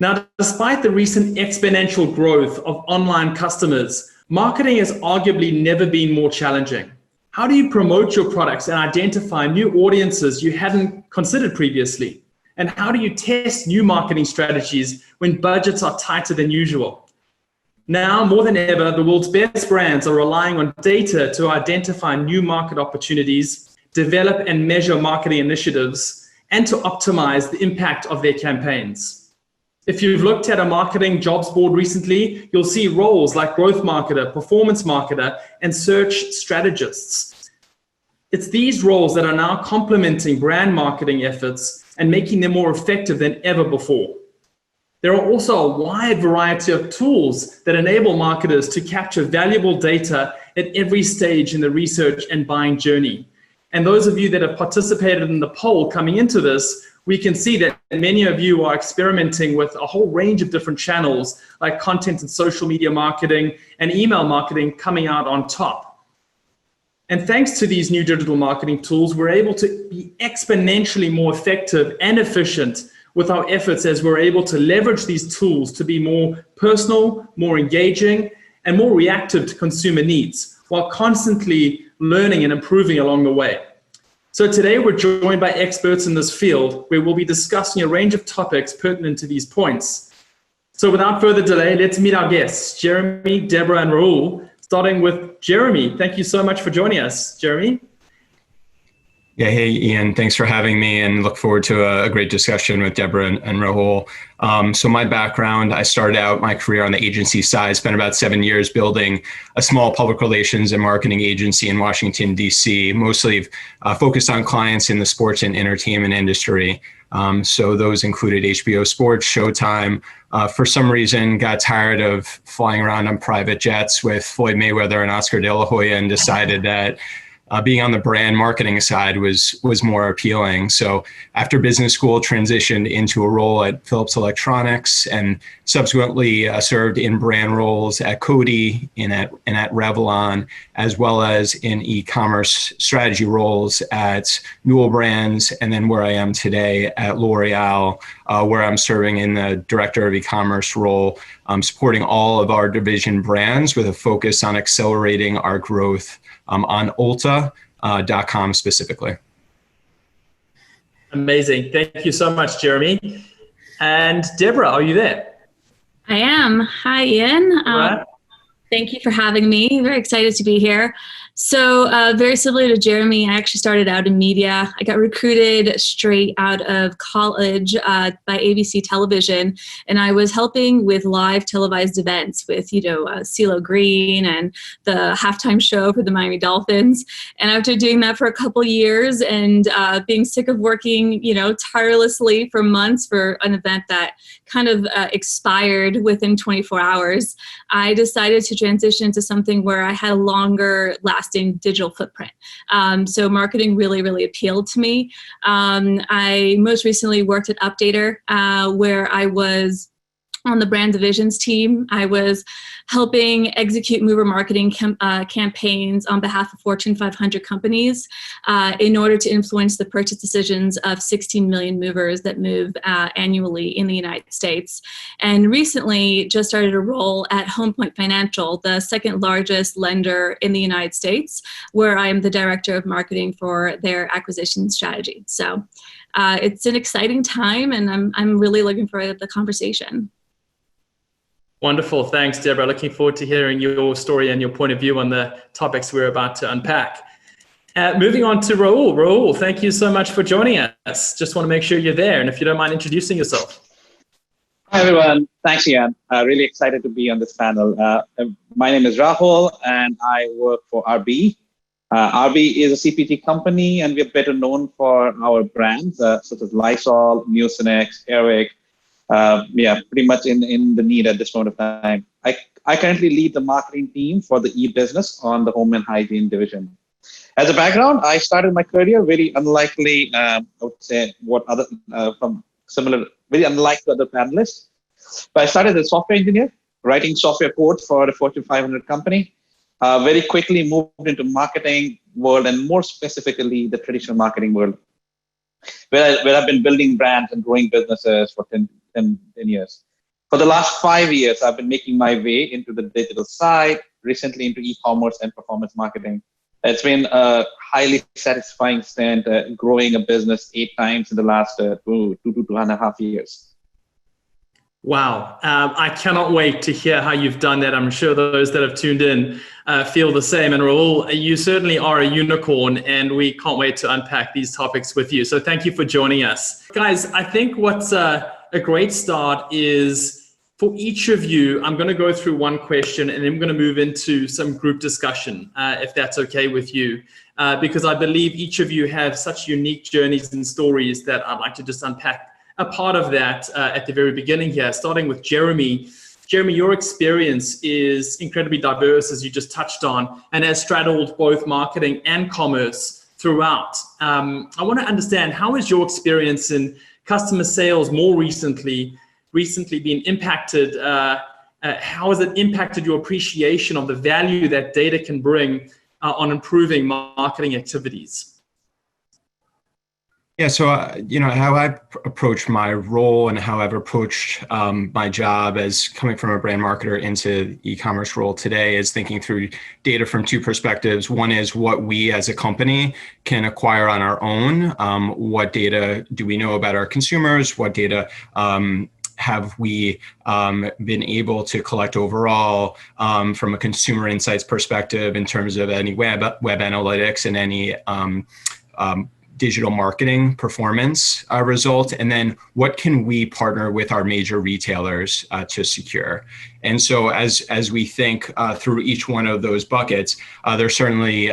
Now, despite the recent exponential growth of online customers, marketing has arguably never been more challenging. How do you promote your products and identify new audiences you hadn't considered previously? And how do you test new marketing strategies when budgets are tighter than usual? Now, more than ever, the world's best brands are relying on data to identify new market opportunities, develop and measure marketing initiatives, and to optimize the impact of their campaigns. If you've looked at a marketing jobs board recently, you'll see roles like growth marketer, performance marketer, and search strategists. It's these roles that are now complementing brand marketing efforts and making them more effective than ever before. There are also a wide variety of tools that enable marketers to capture valuable data at every stage in the research and buying journey. And those of you that have participated in the poll coming into this, we can see that many of you are experimenting with a whole range of different channels like content and social media marketing and email marketing coming out on top. And thanks to these new digital marketing tools, we're able to be exponentially more effective and efficient with our efforts as we're able to leverage these tools to be more personal, more engaging, and more reactive to consumer needs while constantly learning and improving along the way. So today we're joined by experts in this field where we'll be discussing a range of topics pertinent to these points. So without further delay, let's meet our guests, Jeremy, Deborah, and Rahul. Starting with Jeremy. Thank you so much for joining us, Jeremy. Yeah, hey, Ian, thanks for having me and look forward to a great discussion with Deborah and Rahul. So my background, I started out my career on the agency side, spent about 7 years building a small public relations and marketing agency in Washington, D.C., mostly focused on clients in the sports and entertainment industry. So those included HBO Sports, Showtime. For some reason, got tired of flying around on private jets with Floyd Mayweather and Oscar De La Hoya and decided that being on the brand marketing side was more appealing. So after business school, transitioned into a role at Philips Electronics and subsequently served in brand roles at Coty and at Revlon, as well as in e-commerce strategy roles at Newell Brands, and then where I am today at L'Oreal, where I'm serving in the director of e-commerce role, supporting all of our division brands with a focus on accelerating our growth on Ulta.com specifically. Amazing. Thank you so much, Jeremy. And Deborah, are you there? I am. Hi, Ian. Thank you for having me. Very excited to be here. So very similar to Jeremy, I actually started out in media. I got recruited straight out of college by ABC Television, and I was helping with live televised events with, CeeLo Green and the halftime show for the Miami Dolphins. And after doing that for a couple years and being sick of working, tirelessly for months for an event that kind of expired within 24 hours, I decided to transition to something where I had a longer lasting digital footprint. So marketing really, really appealed to me. I most recently worked at Updater, where I was on the brand divisions team. I was helping execute mover marketing campaigns on behalf of Fortune 500 companies in order to influence the purchase decisions of 16 million movers that move annually in the United States. And recently just started a role at Home Point Financial, the second largest lender in the United States, where I am the director of marketing for their acquisition strategy. So it's an exciting time, and I'm really looking forward to the conversation. Wonderful. Thanks, Deborah. Looking forward to hearing your story and your point of view on the topics we're about to unpack. Moving on to Rahul. Rahul, thank you so much for joining us. Just want to make sure you're there, and if you don't mind introducing yourself. Hi, everyone. Thanks, Ian. Really excited to be on this panel. My name is Rahul, and I work for RB. RB is a CPG company, and we're better known for our brands, such as Lysol, Mucinex, Airwick. Pretty much in the need at this point of time. I currently lead the marketing team for the e-business on the home and hygiene division. As a background, I started my career very unlikely, I would say, very unlike the other panelists. But I started as a software engineer, writing software code for a Fortune 500 company. Very quickly moved into marketing world, and more specifically, the traditional marketing world, where I've been building brands and growing businesses for 10 years. For the last 5 years, I've been making my way into the digital side, recently into e-commerce and performance marketing. It's been a highly satisfying stint, growing a business 8 times in the last 2.5 years. Wow. I cannot wait to hear how you've done that. I'm sure those that have tuned in feel the same. And Rahul, you certainly are a unicorn, and we can't wait to unpack these topics with you. So thank you for joining us. Guys, I think what's a great start is for each of you, I'm going to go through one question and then I'm going to move into some group discussion, if that's okay with you, because I believe each of you have such unique journeys and stories that I'd like to just unpack a part of that at the very beginning here, starting with Jeremy. Jeremy, your experience is incredibly diverse, as you just touched on, and has straddled both marketing and commerce throughout. I want to understand, how has your experience in customer sales more recently been impacted? How has it impacted your appreciation of the value that data can bring on improving marketing activities? Yeah, so how I approach my role and how I've approached my job as coming from a brand marketer into e-commerce role today is thinking through data from 2 perspectives. One is what we as a company can acquire on our own. What data do we know about our consumers? What data have we been able to collect overall from a consumer insights perspective in terms of any web analytics and any digital marketing performance result, and then what can we partner with our major retailers to secure? And so as we think through each one of those buckets, there's certainly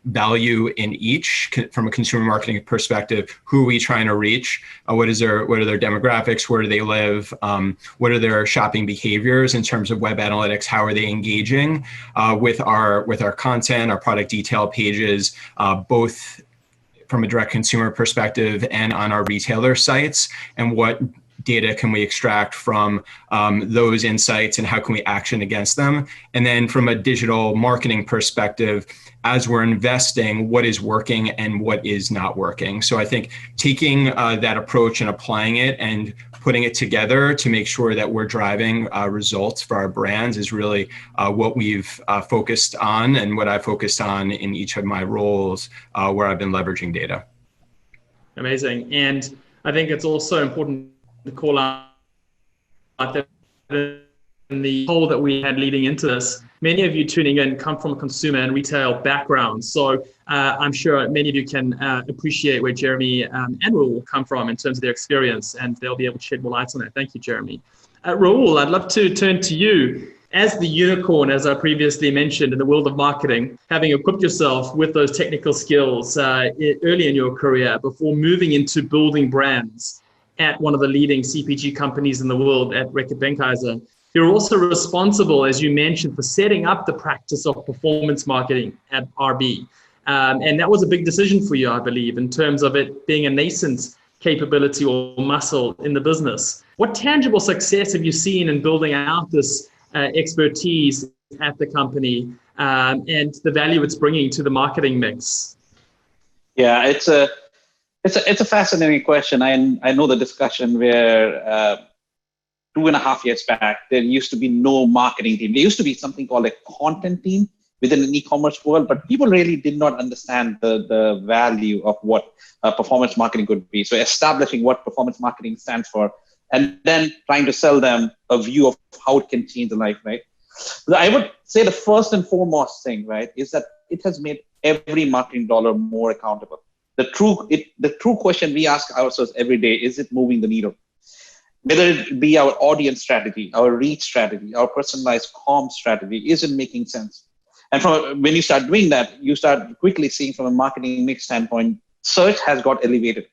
value in each from a consumer marketing perspective. Who are we trying to reach? What are their demographics? Where do they live? What are their shopping behaviors in terms of web analytics? How are they engaging with our content, our product detail pages, both from a direct consumer perspective and on our retailer sites, and what data can we extract from those insights and how can we action against them? And then from a digital marketing perspective, as we're investing, what is working and what is not working. So I think taking that approach and applying it and putting it together to make sure that we're driving results for our brands is really what we've focused on and what I focused on in each of my roles where I've been leveraging data. Amazing. And I think it's also important to call out that in the poll that we had leading into this, many of you tuning in come from a consumer and retail background. So I'm sure many of you can appreciate where Jeremy and Rahul come from in terms of their experience, and they'll be able to shed more light on that. Thank you, Jeremy. Rahul, I'd love to turn to you. As the unicorn, as I previously mentioned, in the world of marketing, having equipped yourself with those technical skills early in your career before moving into building brands at one of the leading CPG companies in the world at Reckitt Benckiser, you're also responsible, as you mentioned, for setting up the practice of performance marketing at RB. And that was a big decision for you, I believe, in terms of it being a nascent capability or muscle in the business. What tangible success have you seen in building out this expertise at the company and the value it's bringing to the marketing mix? Yeah, it's a fascinating question. I know the discussion where 2.5 years back, there used to be no marketing team. There used to be something called a content team within an e-commerce world, but people really did not understand the value of what performance marketing could be. So establishing what performance marketing stands for, and then trying to sell them a view of how it can change the life, right? So I would say the first and foremost thing, right, is that it has made every marketing dollar more accountable. The true question we ask ourselves every day, is it moving the needle? Whether it be our audience strategy, our reach strategy, our personalized comm strategy, is it making sense? And when you start doing that, you start quickly seeing from a marketing mix standpoint, search has got elevated.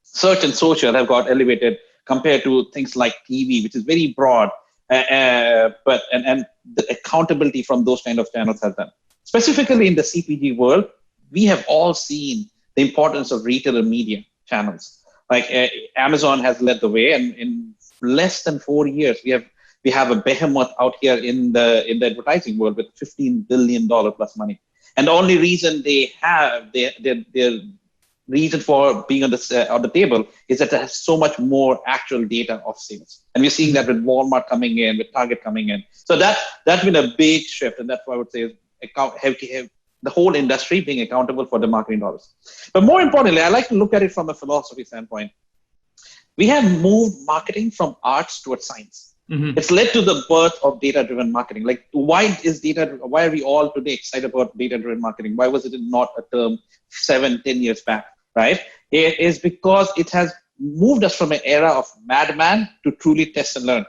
Search and social have got elevated compared to things like TV, which is very broad, but the accountability from those kind of channels has done. Specifically in the CPG world, we have all seen the importance of retailer media channels. Like Amazon has led the way, and in less than 4 years, we have a behemoth out here in the advertising world with $15 billion plus money. And the only reason they're reason for being on the table is that it has so much more actual data of sales. And we're seeing that with Walmart coming in, with Target coming in. So that's been a big shift. And that's why I would say the whole industry being accountable for the marketing dollars. But more importantly, I like to look at it from a philosophy standpoint. We have moved marketing from arts towards science. Mm-hmm. It's led to the birth of data-driven marketing. Like, why are we all today excited about data-driven marketing? Why was it not a term 7-10 years back, right? It is because it has moved us from an era of madman to truly test and learn,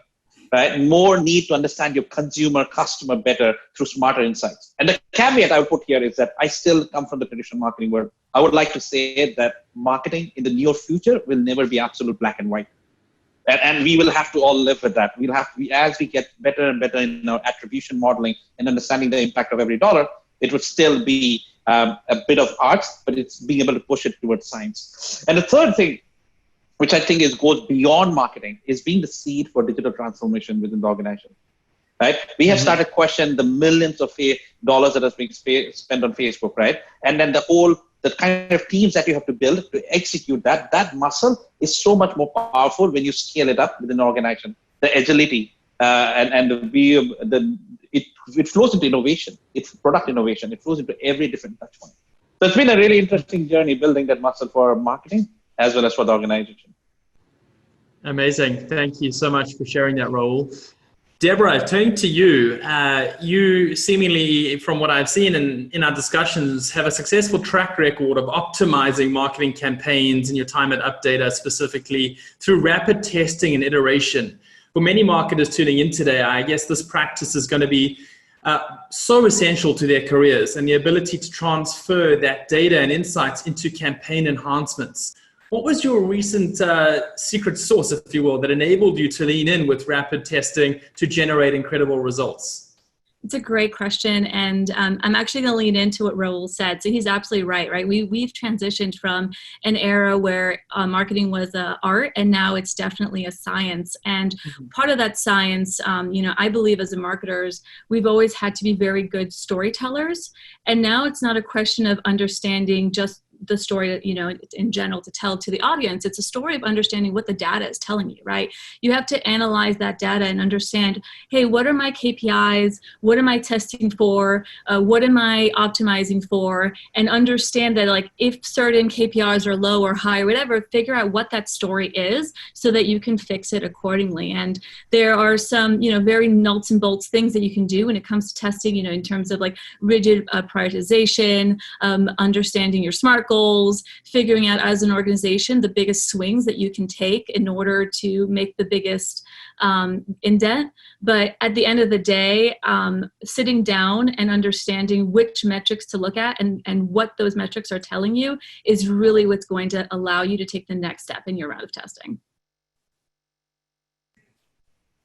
right? More need to understand your customer better through smarter insights. And the caveat I would put here is that I still come from the traditional marketing world. I would like to say that marketing in the near future will never be absolute black and white. And we will have to all live with that. As we get better and better in our attribution modeling and understanding the impact of every dollar, it would still be a bit of arts, but it's being able to push it towards science. And the third thing, which I think goes beyond marketing, is being the seed for digital transformation within the organization. Right? We have started questioning the millions of dollars that are being spent on Facebook, right? And then the kind of teams that you have to build to execute that muscle is so much more powerful when you scale it up within an organization. The agility and it flows into innovation. It's product innovation. It flows into every different touch point. So it's been a really interesting journey building that muscle for marketing as well as for the organization. Amazing. Thank you so much for sharing that, Rahul. Deborah, turning to you, you seemingly, from what I've seen in our discussions, have a successful track record of optimizing marketing campaigns in your time at Updata, specifically through rapid testing and iteration. For many marketers tuning in today, I guess this practice is going to be so essential to their careers and the ability to transfer that data and insights into campaign enhancements. What was your recent secret sauce, if you will, that enabled you to lean in with rapid testing to generate incredible results? It's a great question, and I'm actually going to lean into what Rahul said. So he's absolutely right? We've transitioned from an era where marketing was an art, and now it's definitely a science. And part of that science, I believe as marketers, we've always had to be very good storytellers. And now it's not a question of understanding just the story, in general to tell to the audience. It's a story of understanding what the data is telling you, right? You have to analyze that data and understand, hey, what are my KPIs? What am I testing for? What am I optimizing for? And understand that, like, if certain KPIs are low or high or whatever, figure out what that story is so that you can fix it accordingly. And there are some, very nuts and bolts things that you can do when it comes to testing, in terms of like rigid prioritization, understanding your SMART goals, figuring out as an organization the biggest swings that you can take in order to make the biggest indent. But at the end of the day, sitting down and understanding which metrics to look at and what those metrics are telling you is really what's going to allow you to take the next step in your round of testing.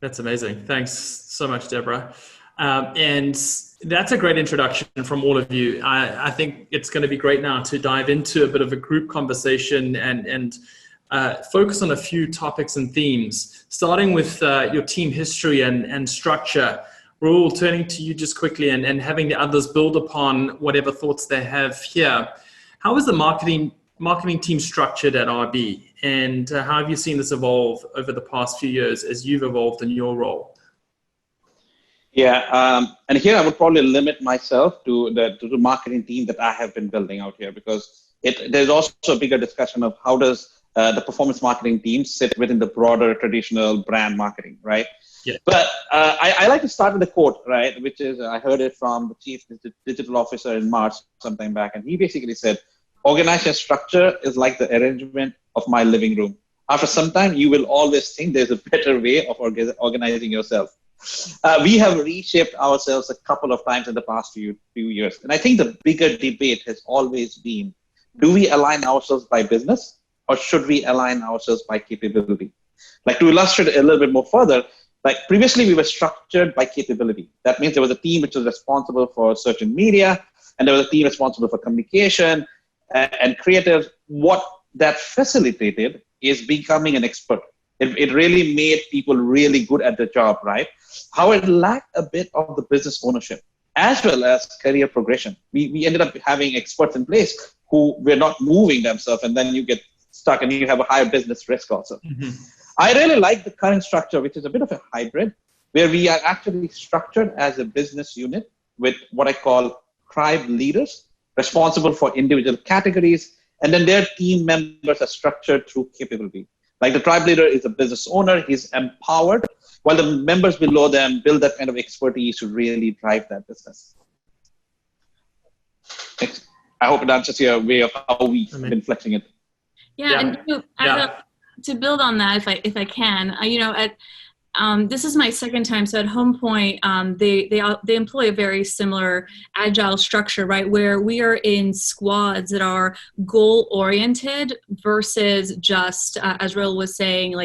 That's amazing. Thanks so much, Deborah. And that's a great introduction from all of you. I think it's going to be great now to dive into a bit of a group conversation and focus on a few topics and themes, starting with your team history and structure. Rahul, turning to you just quickly and having the others build upon whatever thoughts they have here. How is the marketing team structured at RB? And how have you seen this evolve over the past few years as you've evolved in your role? Yeah, and here I would probably limit myself to the marketing team that I have been building out here, because there's also a bigger discussion of how does the performance marketing team sit within the broader traditional brand marketing, right? Yeah. But I like to start with a quote, right, which is I heard it from the chief digital officer in March sometime back, and he basically said, organization structure is like the arrangement of my living room. After some time, you will always think there's a better way of organizing yourself. We have reshaped ourselves a couple of times in the past few years. And I think the bigger debate has always been, do we align ourselves by business or should we align ourselves by capability? Like, to illustrate a little bit more further, like previously we were structured by capability. That means there was a team which was responsible for search and media, and there was a team responsible for communication and creative. What that facilitated is becoming an expert. It really made people really good at the job, right? How it lacked a bit of the business ownership as well as career progression. We ended up having experts in place, who were not moving themselves, and then you get stuck and you have a higher business risk also. Mm-hmm. I really like the current structure, which is a bit of a hybrid, where we are actually structured as a business unit with what I call tribe leaders responsible for individual categories, and then their team members are structured through capability. Like the tribe leader is a business owner, he's empowered, while the members below them build that kind of expertise to really drive that business. I hope it answers your way of how we've been flexing it. Yeah, and to build on that, if I can, this is my second time. So at Home Point, they employ a very similar agile structure, right? Where we are in squads that are goal oriented versus just, as Rahul was saying,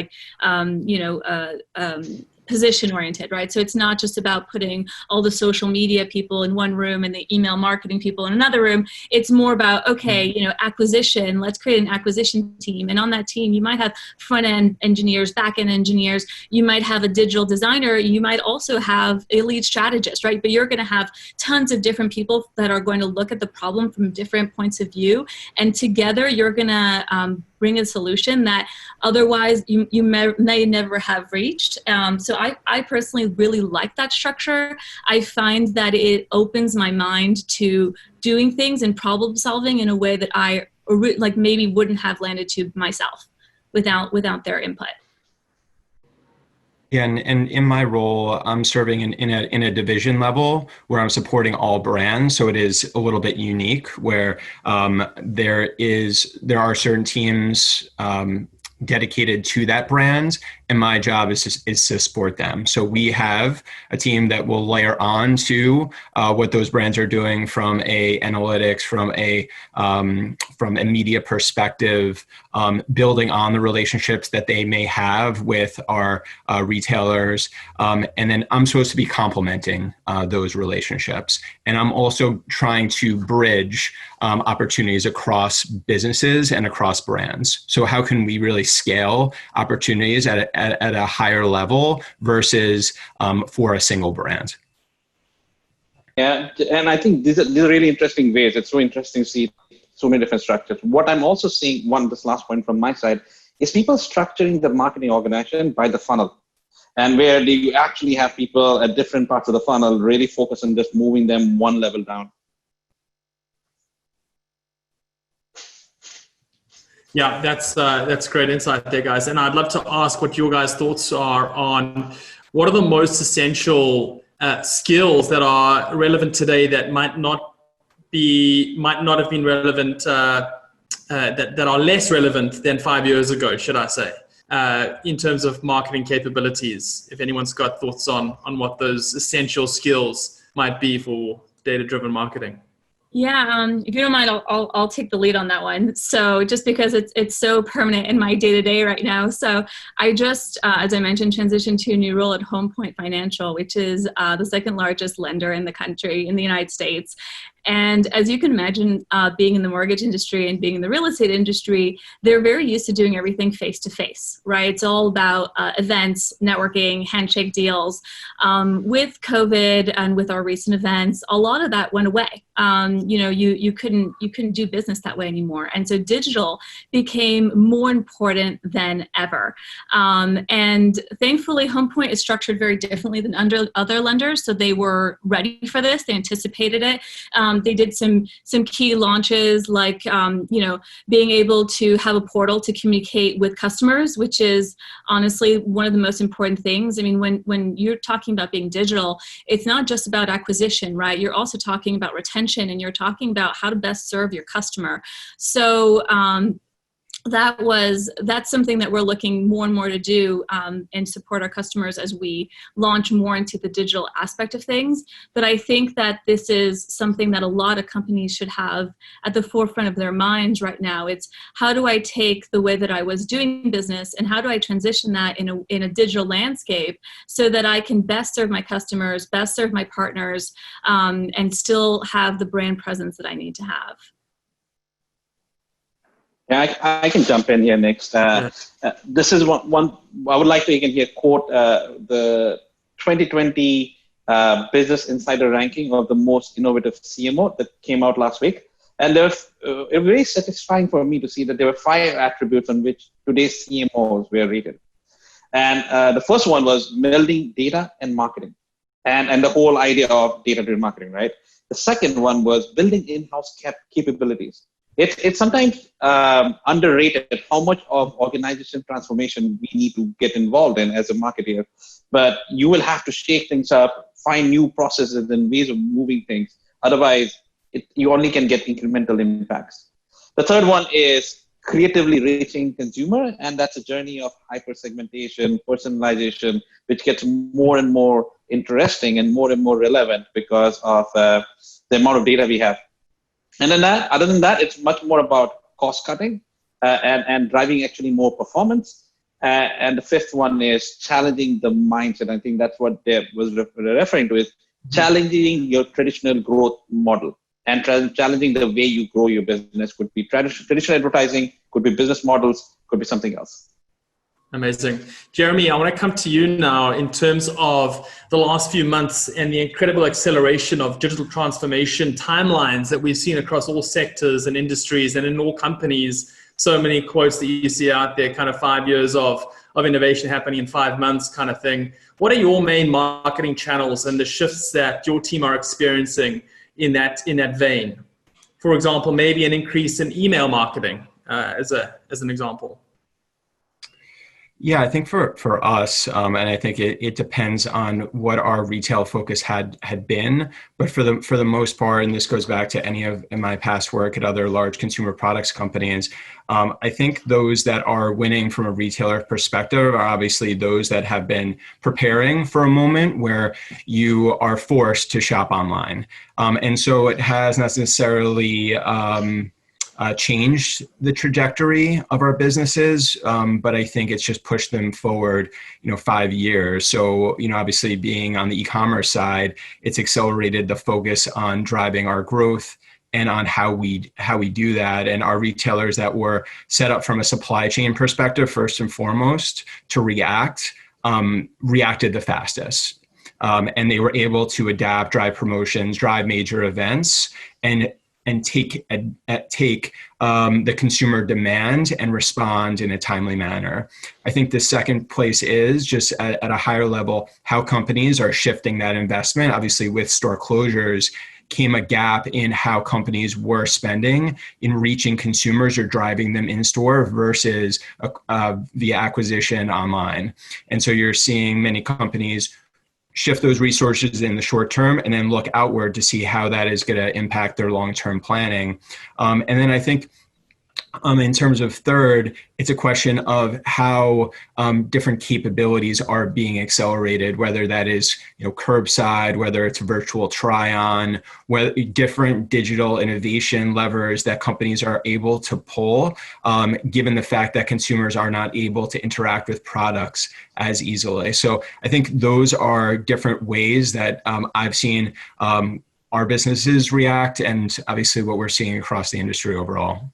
position oriented, right? So it's not just about putting all the social media people in one room and the email marketing people in another room. It's more about, acquisition, let's create an acquisition team. And on that team, you might have front end engineers, back end engineers, you might have a digital designer, you might also have a lead strategist, right? But you're going to have tons of different people that are going to look at the problem from different points of view. And together you're going to bring a solution that otherwise you may never have reached. So I personally really like that structure. I find that it opens my mind to doing things and problem solving in a way that I maybe wouldn't have landed to myself without their input. Yeah, and in my role, I'm serving in a division level where I'm supporting all brands. So it is a little bit unique where there are certain teams dedicated to that brand, and my job is to support them. So we have a team that will layer on to what those brands are doing from a analytics, from a media perspective, building on the relationships that they may have with our retailers, and then I'm supposed to be complementing those relationships, and I'm also trying to bridge opportunities across businesses and across brands. So how can we really scale opportunities at a higher level versus for a single brand? Yeah, and I think these are really interesting ways. It's so interesting to see so many different structures. What I'm also seeing, this last point from my side, is people structuring the marketing organization by the funnel. And where you actually have people at different parts of the funnel really focus on just moving them one level down. Yeah, that's great insight there, guys. And I'd love to ask what your guys' thoughts are on what are the most essential skills that are relevant today that might not have been relevant, that are less relevant than 5 years ago, should I say, in terms of marketing capabilities. If anyone's got thoughts on what those essential skills might be for data-driven marketing. Yeah, if you don't mind, I'll take the lead on that one. So just because it's so permanent in my day-to-day right now. So I just, as I mentioned, transitioned to a new role at Home Point Financial, which is the second largest lender in the country, in the United States. And as you can imagine, being in the mortgage industry and being in the real estate industry, they're very used to doing everything face-to-face, right? It's all about events, networking, handshake deals. With COVID and with our recent events, a lot of that went away. You couldn't do business that way anymore. And so digital became more important than ever. And thankfully, Home Point is structured very differently than other lenders. So they were ready for this. They anticipated it. They did some key launches like, being able to have a portal to communicate with customers, which is honestly one of the most important things. I mean, when you're talking about being digital, it's not just about acquisition, right? You're also talking about retention, and you're talking about how to best serve your customer. So that's something that we're looking more and more to do and support our customers as we launch more into the digital aspect of things. But I think that this is something that a lot of companies should have at the forefront of their minds right now. It's how do I take the way that I was doing business and how do I transition that in a digital landscape so that I can best serve my customers, best serve my partners, and still have the brand presence that I need to have. Yeah, I can jump in here next. This is one I would like to again here quote the 2020 Business Insider ranking of the most innovative CMO that came out last week. And it was very satisfying for me to see that there were 5 attributes on which today's CMOs were rated. And the first one was melding data and marketing, and the whole idea of data-driven marketing, right? The second one was building in-house capabilities. It's sometimes underrated how much of organization transformation we need to get involved in as a marketer. But you will have to shake things up, find new processes and ways of moving things. Otherwise, you only can get incremental impacts. The third one is creatively reaching consumer, and that's a journey of hyper-segmentation, personalization, which gets more and more interesting and more relevant because of the amount of data we have. And then other than that, it's much more about cost cutting and driving actually more performance. And the fifth one is challenging the mindset. I think that's what Deb was referring to, is challenging your traditional growth model and challenging the way you grow your business. Could be traditional advertising, could be business models, could be something else. Amazing. Jeremy, I want to come to you now in terms of the last few months and the incredible acceleration of digital transformation timelines that we've seen across all sectors and industries and in all companies. So many quotes that you see out there, kind of 5 years of innovation happening in 5 months kind of thing. What are your main marketing channels and the shifts that your team are experiencing in that vein? For example, maybe an increase in email marketing as an example. Yeah, I think for us, and I think it depends on what our retail focus had been, but for the most part, and this goes back to any of my past work at other large consumer products companies, I think those that are winning from a retailer perspective are obviously those that have been preparing for a moment where you are forced to shop online, and so it has not necessarily changed the trajectory of our businesses, but I think it's just pushed them forward, 5 years. So, obviously being on the e-commerce side, it's accelerated the focus on driving our growth and on how we do that. And our retailers that were set up from a supply chain perspective, first and foremost, to reacted the fastest. And they were able to adapt, drive promotions, drive major events, and take the consumer demand and respond in a timely manner. I think the second place is just at a higher level, how companies are shifting that investment. Obviously, with store closures came a gap in how companies were spending in reaching consumers or driving them in store versus via acquisition online. And so you're seeing many companies shift those resources in the short term and then look outward to see how that is going to impact their long-term planning. And then I think in terms of third, it's a question of how different capabilities are being accelerated, whether that is curbside, whether it's virtual try-on, whether different digital innovation levers that companies are able to pull, given the fact that consumers are not able to interact with products as easily. So I think those are different ways that I've seen our businesses react, and obviously what we're seeing across the industry overall.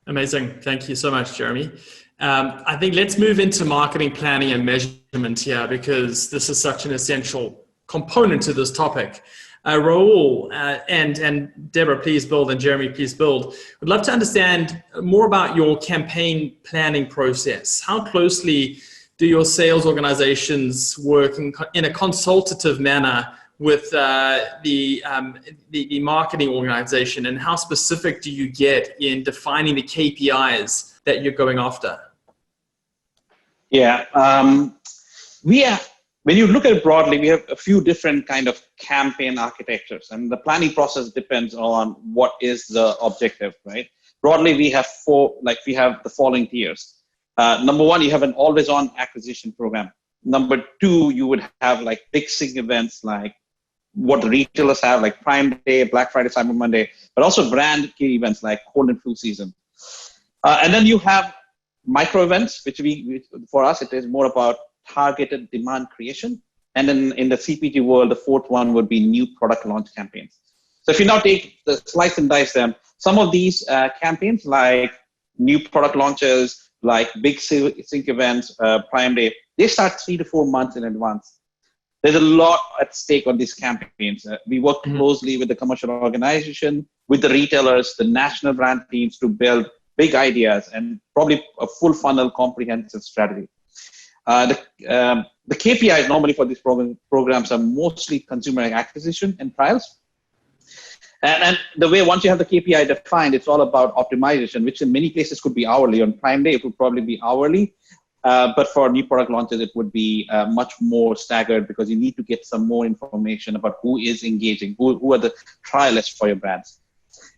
Amazing. Thank you so much, Jeremy. I think let's move into marketing planning and measurement here, because this is such an essential component to this topic. Rahul and Deborah, please build, and Jeremy, please build. Would love to understand more about your campaign planning process. How closely do your sales organizations work in a consultative manner with the marketing organization, and how specific do you get in defining the KPIs that you're going after? Yeah, when you look at it broadly, we have a few different kind of campaign architectures, and the planning process depends on what is the objective, right? Broadly, we have the following tiers. Number one, you have an always-on acquisition program. Number two, you would have like big sig events like what the retailers have, like Prime Day, Black Friday, Cyber Monday, but also brand key events like cold and flu season. And then you have micro events, which for us, it is more about targeted demand creation. And then in the CPG world, the fourth one would be new product launch campaigns. So if you now take the slice and dice them, some of these campaigns like new product launches, like big sync events, Prime Day, they start 3 to 4 months in advance. there's a lot at stake on these campaigns. We work closely with the commercial organization, with the retailers, the national brand teams to build big ideas and probably a full funnel comprehensive strategy. The KPIs normally for these programs are mostly consumer acquisition and trials. And the way, once you have the KPI defined, it's all about optimization, which in many places could be hourly. On Prime Day, it would probably be hourly. But for new product launches, it would be much more staggered because you need to get some more information about who is engaging, who are the trialists for your brands.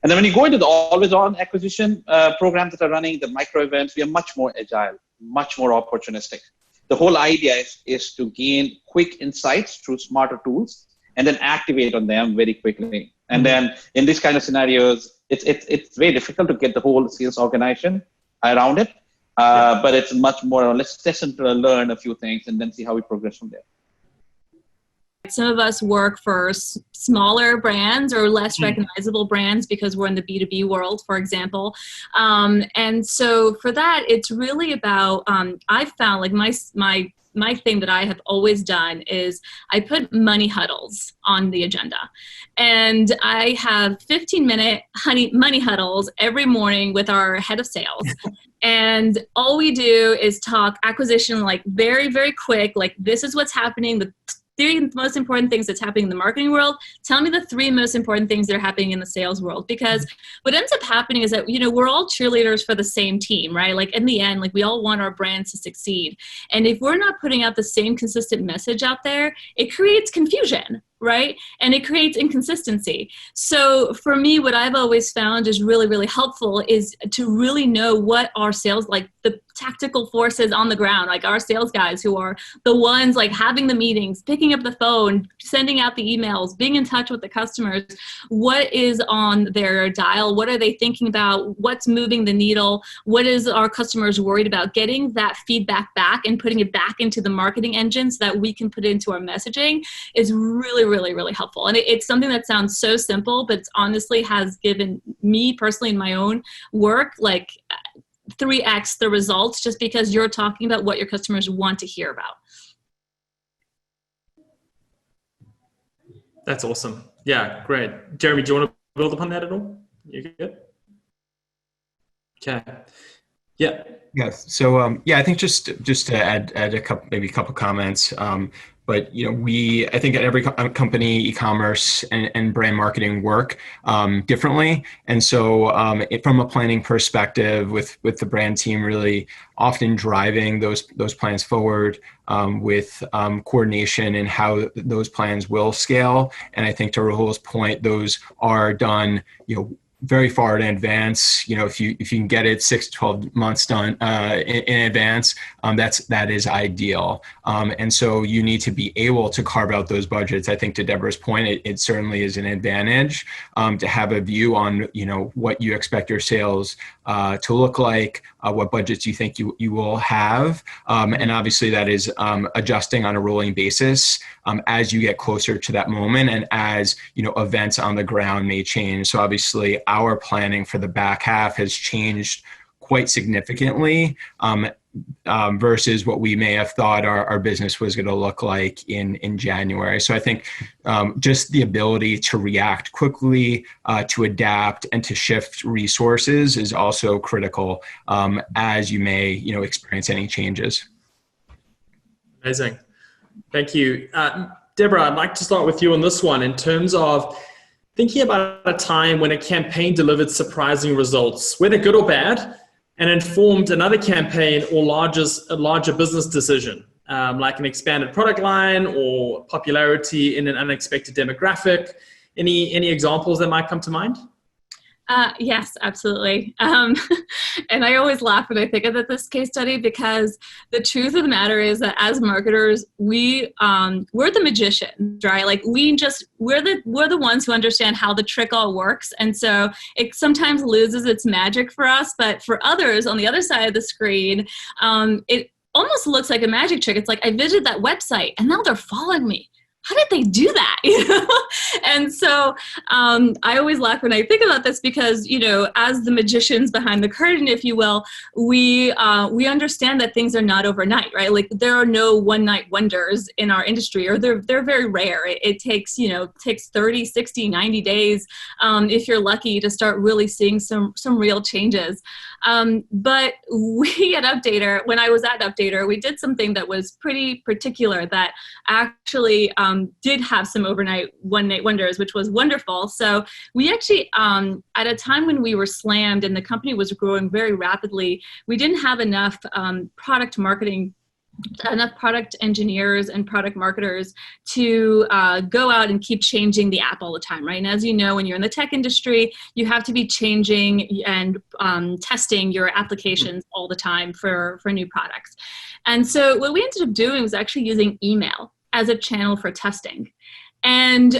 And then when you go into the always-on acquisition programs that are running, the micro events, we are much more agile, much more opportunistic. The whole idea is to gain quick insights through smarter tools and then activate on them very quickly. And then in these kind of scenarios, it's very difficult to get the whole sales organization around it. But it's much more, let's test and learn a few things and then see how we progress from there. Some of us work for smaller brands or less recognizable brands because we're in the B2B world, for example. And so for that, it's really about, I've found like my thing that I have always done is I put money huddles on the agenda. And I have 15-minute money huddles every morning with our head of sales. And all we do is talk acquisition, like very, very quick, like this is what's happening, the 3 most important things that's happening in the marketing world. Tell me the 3 most important things that are happening in the sales world. Because what ends up happening is that, we're all cheerleaders for the same team, right? Like in the end, like we all want our brands to succeed. And if we're not putting out the same consistent message out there, it creates confusion, right? And it creates inconsistency. So for me, what I've always found is really, really helpful is to really know what our sales, like the tactical forces on the ground, like our sales guys who are the ones like having the meetings, picking up the phone, sending out the emails, being in touch with the customers. What is on their dial? What are they thinking about? What's moving the needle? What is our customers worried about? Getting that feedback back and putting it back into the marketing engine so that we can put it into our messaging is really, really, really helpful. And it's something that sounds so simple, but honestly has given me personally in my own work, like 3x the results just because you're talking about what your customers want to hear about. That's awesome. Yeah, great. Jeremy, do you want to build upon that at all? You good? Okay. Yeah. Yes. So I think just to add a couple comments. But I think at every company, e-commerce and brand marketing work differently. And so from a planning perspective, with the brand team really often driving those plans forward with coordination and how those plans will scale. And I think to Rahul's point, those are done, very far in advance. If you can get it 6 to 12 months done in advance, that is ideal. And so you need to be able to carve out those budgets. I think to Deborah's point, it certainly is an advantage to have a view on what you expect your sales to look like, what budgets you think you will have, and obviously that is adjusting on a rolling basis as you get closer to that moment and as events on the ground may change. So obviously our planning for the back half has changed quite significantly versus what we may have thought our business was going to look like in January. So I think just the ability to react quickly, to adapt, and to shift resources is also critical as you may experience any changes. Amazing. Thank you. Deborah, I'd like to start with you on this one in terms of thinking about a time when a campaign delivered surprising results, whether good or bad, and informed another campaign or a larger business decision, like an expanded product line or popularity in an unexpected demographic. Any examples that might come to mind? Yes, absolutely. And I always laugh when I think of this case study because the truth of the matter is that as marketers, we're the magicians, right? Like we're the ones who understand how the trick all works. And so it sometimes loses its magic for us, but for others on the other side of the screen, it almost looks like a magic trick. It's like I visited that website and now they're following me. how did they do that? And so I always laugh when I think about this because, as the magicians behind the curtain, if you will, we understand that things are not overnight, right? Like there are no one-night wonders in our industry, or they're very rare. It takes 30, 60, 90 days, if you're lucky, to start really seeing some real changes. But we at Updater, when I was at Updater, we did something that was pretty particular that actually did have some overnight one-night wonders, which was wonderful. So we actually, at a time when we were slammed and the company was growing very rapidly, we didn't have enough product engineers and product marketers to go out and keep changing the app all the time, right? And as you know, when you're in the tech industry, you have to be changing and testing your applications all the time for new products. And so what we ended up doing was actually using email as a channel for testing. And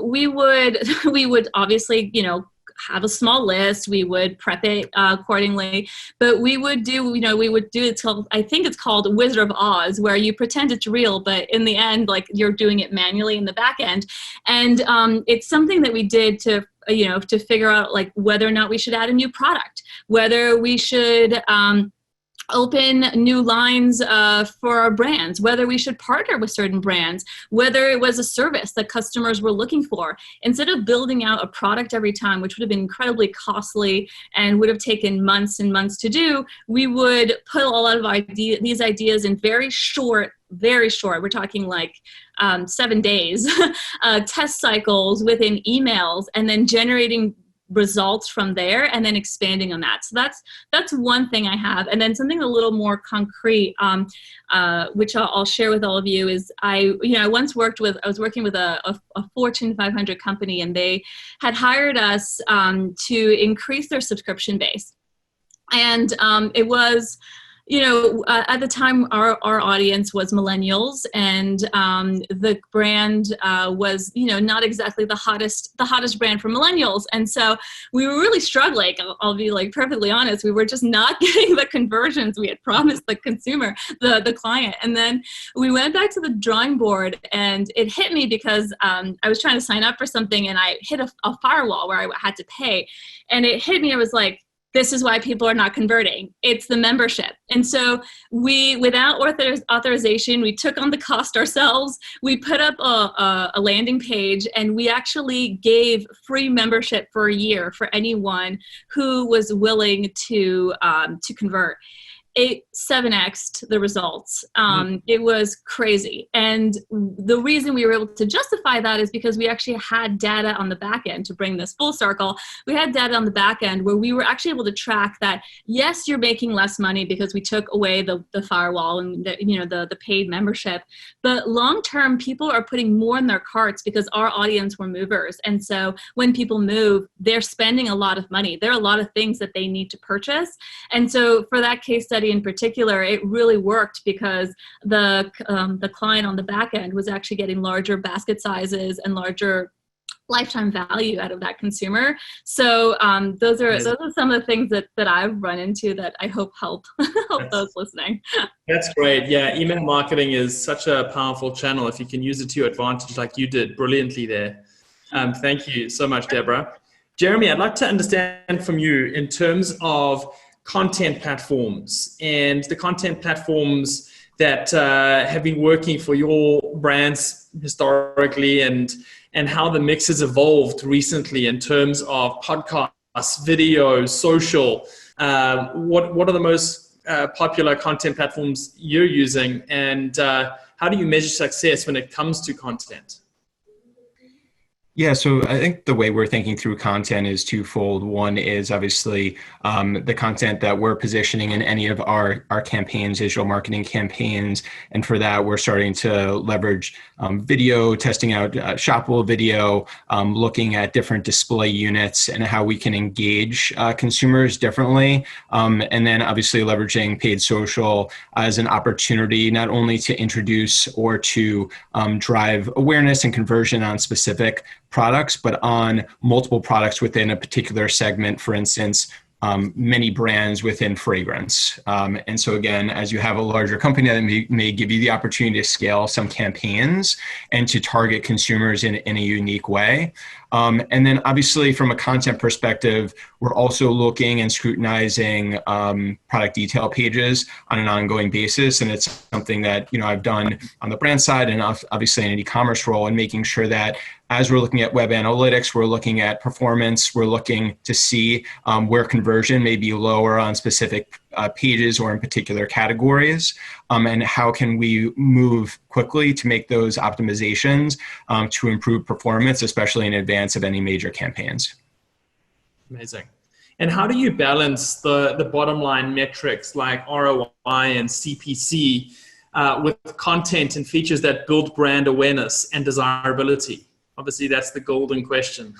we would obviously, have a small list. We would prep it accordingly, but we would do it's called, I think it's called Wizard of Oz, where you pretend it's real, but in the end, like you're doing it manually in the back end. And it's something that we did to figure out like whether or not we should add a new product, whether we should open new lines for our brands, whether we should partner with certain brands, whether it was a service that customers were looking for. Instead of building out a product every time, which would have been incredibly costly and would have taken months and months to do, we would put a lot of these ideas in very short, we're talking like 7 days, test cycles within emails, and then generating results from there and then expanding on that. So that's one thing I have. And then something a little more concrete, which I'll share with all of you, is I was working with a Fortune 500 company, and they had hired us to increase their subscription base. And it was, at the time, our audience was millennials, and the brand was, not exactly the hottest brand for millennials. And so we were really struggling. I'll be like perfectly honest. We were just not getting the conversions we had promised the consumer, the client. And then we went back to the drawing board, and it hit me because I was trying to sign up for something, and I hit a firewall where I had to pay. And it hit me. I was like, this is why people are not converting. It's the membership. And so we, without authorization, we took on the cost ourselves. We put up a landing page, and we actually gave free membership for a year for anyone who was willing to convert. It 7x'd the results. It was crazy. And the reason we were able to justify that is because we actually had data on the back end. To bring this full circle, we had data on the back end where we were actually able to track that, yes, you're making less money because we took away the firewall and the paid membership, but long term, people are putting more in their carts because our audience were movers. And so when people move, they're spending a lot of money. There are a lot of things that they need to purchase. And so for that case study in particular, it really worked because the client on the back end was actually getting larger basket sizes and larger lifetime value out of that consumer. So those are some of the things that I've run into that I hope help those listening. That's great. Yeah, email marketing is such a powerful channel if you can use it to your advantage, like you did brilliantly there. Thank you so much, Deborah. Jeremy, I'd like to understand from you in terms of content platforms and the content platforms that have been working for your brands historically, and how the mix has evolved recently in terms of podcasts, video, social. What are the most popular content platforms you're using, and how do you measure success when it comes to content? Yeah, so I think the way we're thinking through content is twofold. One is obviously the content that we're positioning in any of our campaigns, digital marketing campaigns. And for that, we're starting to leverage video, testing out shoppable video, looking at different display units and how we can engage consumers differently. And then obviously leveraging paid social as an opportunity, not only to introduce or to drive awareness and conversion on specific products, but on multiple products within a particular segment. For instance, many brands within fragrance. And so again, as you have a larger company that may give you the opportunity to scale some campaigns and to target consumers in a unique way. And then obviously from a content perspective, we're also looking and scrutinizing product detail pages on an ongoing basis. And it's something that, I've done on the brand side and obviously in an e-commerce role, and making sure that as we're looking at web analytics, we're looking at performance, we're looking to see where conversion may be lower on specific pages or in particular categories, and how can we move quickly to make those optimizations to improve performance, especially in advance of any major campaigns. Amazing. And how do you balance the bottom line metrics like ROI and CPC with content and features that build brand awareness and desirability? Obviously, that's the golden question.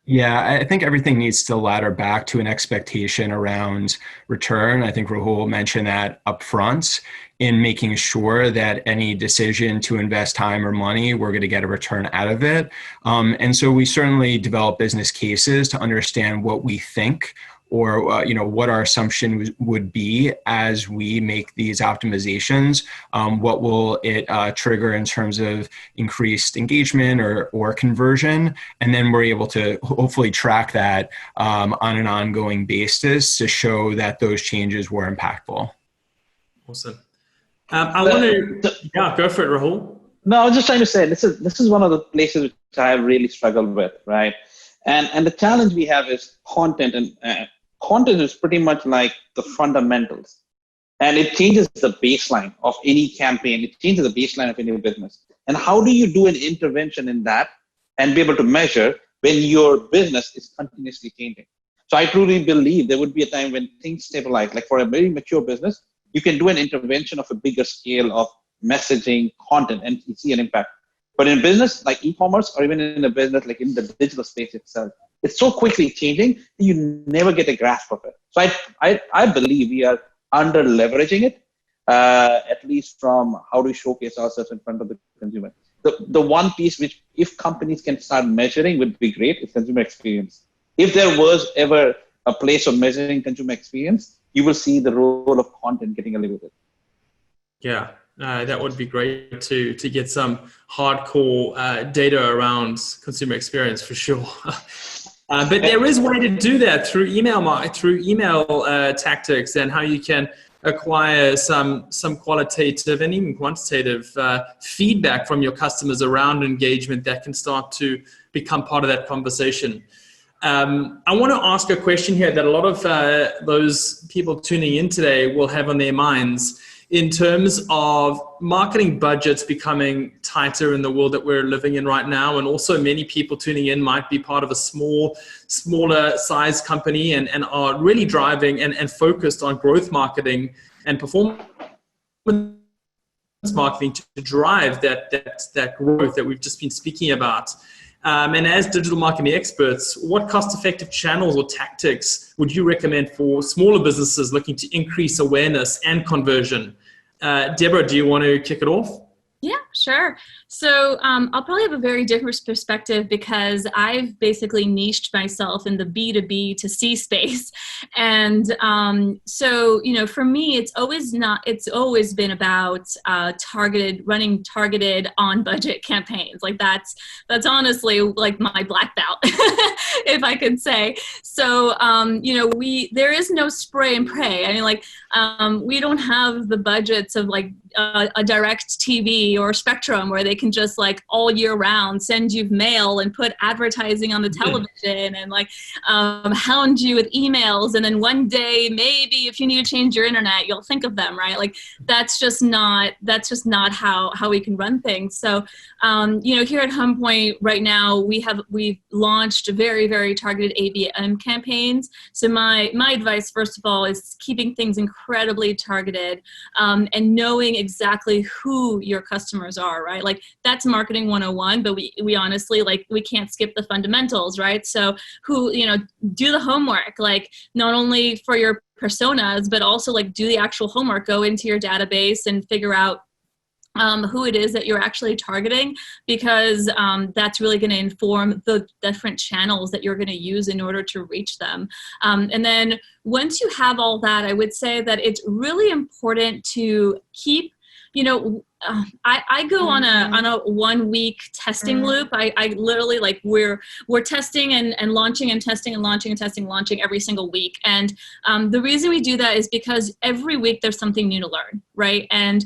Yeah, I think everything needs to ladder back to an expectation around return. I think Rahul mentioned that up front, in making sure that any decision to invest time or money, we're going to get a return out of it. And so we certainly develop business cases to understand what we think or what our assumption would be as we make these optimizations. What will it trigger in terms of increased engagement or conversion? And then we're able to hopefully track that on an ongoing basis to show that those changes were impactful. Awesome. I want to go for it, Rahul. No, I was just trying to say this is one of the places which I have really struggled with, right? And the challenge we have is content, and content is pretty much like the fundamentals, and it changes the baseline of any campaign. It changes the baseline of any business. And how do you do an intervention in that and be able to measure when your business is continuously changing? So I truly believe there would be a time when things stabilize. Like for a very mature business, you can do an intervention of a bigger scale of messaging, content, and you see an impact. But in business like e-commerce, or even in a business like in the digital space itself, it's so quickly changing, you never get a grasp of it. So I believe we are under leveraging it, at least from how do we showcase ourselves in front of the consumer. The one piece which if companies can start measuring would be great is consumer experience. If there was ever a place of measuring consumer experience, you will see the role of content getting elevated. Yeah, that would be great to get some hardcore data around consumer experience for sure. But there is a way to do that through email tactics, and how you can acquire some qualitative and even quantitative feedback from your customers around engagement that can start to become part of that conversation. I want to ask a question here that a lot of those people tuning in today will have on their minds in terms of marketing budgets becoming tighter in the world that we're living in right now. And also many people tuning in might be part of a smaller size company and are really driving and focused on growth marketing and performance marketing to drive that growth that we've just been speaking about. And as digital marketing experts, what cost-effective channels or tactics would you recommend for smaller businesses looking to increase awareness and conversion? Deborah, do you want to kick it off? Yeah, sure. So I'll probably have a very different perspective because I've basically niched myself in the B2B to C space. And so, for me, it's always been about running targeted on budget campaigns. Like that's honestly like my black belt, if I could say. So, there is no spray and pray. I mean, we don't have the budgets of like a direct TV or Spectrum where they can just like all year round send you mail and put advertising on the television and like hound you with emails, and then one day maybe if you need to change your internet you'll think of them, right? Like that's just not how we can run things. So here at HomePoint right now we've launched very, very targeted ABM campaigns. So my advice first of all is keeping things incredibly targeted and knowing exactly who your customers are, right? Like that's marketing 101, but we honestly, like, we can't skip the fundamentals, right? So do the homework, like not only for your personas, but also like do the actual homework, go into your database and figure out who it is that you're actually targeting, because that's really going to inform the different channels that you're going to use in order to reach them. And then once you have all that, I would say that it's really important to keep, I go on a 1 week testing loop. I literally, like, we're testing and launching and testing and launching and testing and launching every single week. And the reason we do that is because every week there's something new to learn, right? And